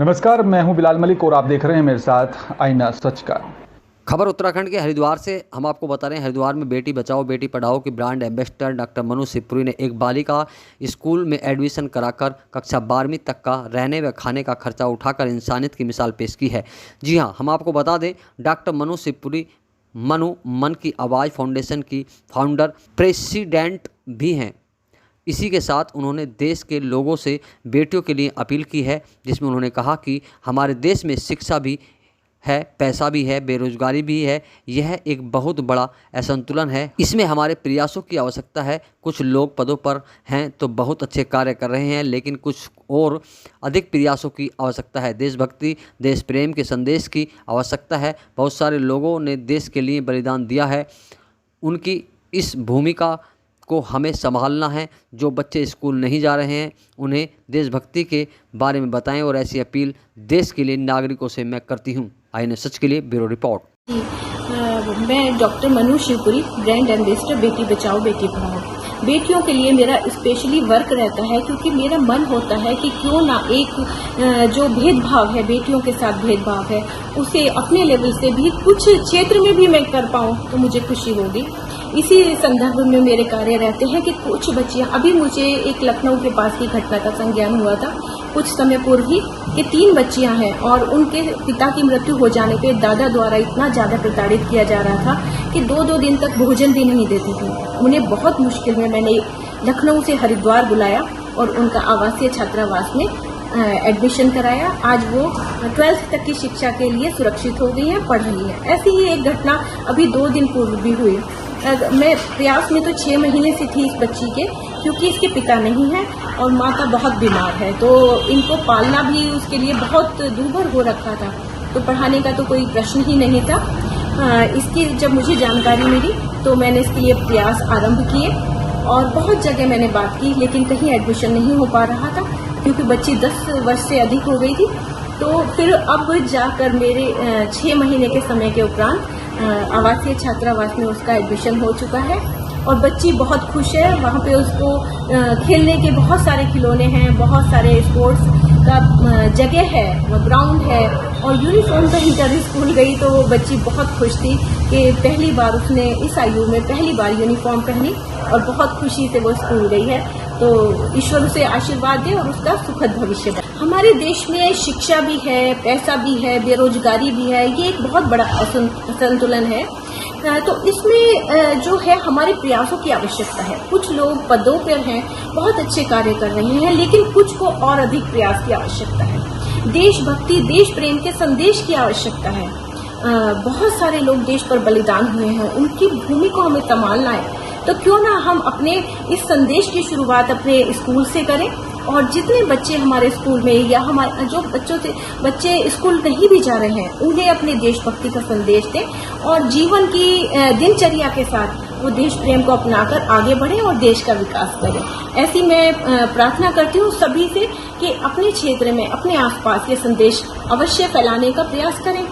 नमस्कार, मैं हूं बिलाल मलिक और आप देख रहे हैं मेरे साथ आईना सच का। खबर उत्तराखंड के हरिद्वार से हम आपको बता रहे हैं। हरिद्वार में बेटी बचाओ बेटी पढ़ाओ की brand ambassador doctor Manu Shivpuri ने एक बालिका स्कूल में एडमिशन कराकर कक्षा 12वीं तक का रहने व खाने का खर्चा उठाकर इंसानियत की मिसाल पेश की है। जी हाँ, हम आपको बता दें, डॉक्टर मनु शिवपुरी मन की आवाज़ फाउंडेशन की फाउंडर प्रेसिडेंट भी हैं। इसी के साथ उन्होंने देश के लोगों से बेटियों के लिए अपील की है, जिसमें उन्होंने कहा कि हमारे देश में शिक्षा भी है, पैसा भी है, बेरोजगारी भी है। यह एक बहुत बड़ा असंतुलन है। इसमें हमारे प्रयासों की आवश्यकता है। कुछ लोग पदों पर हैं तो बहुत अच्छे कार्य कर रहे हैं, लेकिन कुछ और अधिक प्रयासों की आवश्यकता है। देशभक्ति, देश प्रेम के संदेश की आवश्यकता है। बहुत सारे लोगों ने देश के लिए बलिदान दिया है। उनकी इस भूमिका को हमें संभालना है। जो बच्चे स्कूल नहीं जा रहे हैं उन्हें देशभक्ति के बारे में बताएं, और ऐसी अपील देश के लिए नागरिकों से मैं करती हूं। आईने सच के लिए ब्यूरो रिपोर्ट। मैं doctor Manu Shivpuri, brand ambassador Beti Bachao Beti Padhao. बेटियों के लिए मेरा स्पेशली वर्क रहता है, क्योंकि मेरा मन होता है कि क्यों ना एक जो भेदभाव है, बेटियों के साथ भेदभाव है, उसे अपने लेवल से भी कुछ क्षेत्र में भी मैं कर पाऊँ तो मुझे खुशी होगी। इसी संदर्भ में मेरे कार्य रहते हैं कि कुछ बच्चियां, अभी मुझे एक लखनऊ के पास की घटना का संज्ञान हुआ था कुछ समय पूर्व ही, कि 3 बच्चियां हैं और उनके पिता की मृत्यु हो जाने पे दादा द्वारा इतना ज्यादा प्रताड़ित किया जा रहा था कि 2-2 दिन तक भोजन भी नहीं देती थी। उन्हें बहुत मुश्किल में मैंने लखनऊ से हरिद्वार बुलाया और उनका आवासीय छात्रावास में एडमिशन कराया। आज वो 12th तक की शिक्षा के लिए सुरक्षित हो गई है, पढ़ रही है। ऐसी ही एक घटना अभी 2 दिन पूर्व भी हुई। मैं प्रयास में तो 6 महीने से थी इस बच्ची के, क्योंकि इसके पिता नहीं है और माता बहुत बीमार है, तो इनको पालना भी उसके लिए बहुत दूभर हो रखा था, तो पढ़ाने का तो कोई प्रश्न ही नहीं था। इसकी जब मुझे जानकारी मिली तो मैंने इसके लिए प्रयास आरंभ किए और बहुत जगह मैंने बात की, लेकिन कहीं एडमिशन नहीं हो पा रहा था, क्योंकि बच्ची 10 वर्ष से अधिक हो गई थी। तो फिर अब जाकर मेरे 6 महीने के समय के उपरांत आवासीय छात्रावास में उसका एडमिशन हो चुका है और बच्ची बहुत खुश है। वहाँ पे उसको खेलने के बहुत सारे खिलौने हैं, बहुत सारे स्पोर्ट्स का जगह है, ग्राउंड है, और यूनिफॉर्म पहनकर स्कूल गई तो वो बच्ची बहुत खुश थी कि पहली बार उसने इस आयु में पहली बार यूनिफॉर्म पहनी और बहुत खुशी से वो स्कूल गई है। तो ईश्वर उसे आशीर्वाद दे और उसका सुखद भविष्य दे। हमारे देश में शिक्षा भी है, पैसा भी है, बेरोजगारी भी है, ये एक बहुत बड़ा असंतुलन है। तो इसमें जो है हमारे प्रयासों की आवश्यकता है। कुछ लोग पदों पर हैं, बहुत अच्छे कार्य कर रहे हैं, लेकिन कुछ को और अधिक प्रयास की आवश्यकता है। देशभक्ति, देश प्रेम के संदेश की आवश्यकता है। बहुत सारे लोग देश पर बलिदान हुए हैं, उनकी भूमि को हमें संभालना है। तो क्यों ना हम अपने इस संदेश की शुरुआत अपने स्कूल से करें, और जितने बच्चे हमारे स्कूल में या हमारे जो बच्चे स्कूल नहीं भी जा रहे हैं, उन्हें अपने देशभक्ति का संदेश दें और जीवन की दिनचर्या के साथ वो देश प्रेम को अपनाकर आगे बढ़े और देश का विकास करें। ऐसी मैं प्रार्थना करती हूँ सभी से कि अपने क्षेत्र में, अपने आसपास ये संदेश अवश्य फैलाने का प्रयास करें।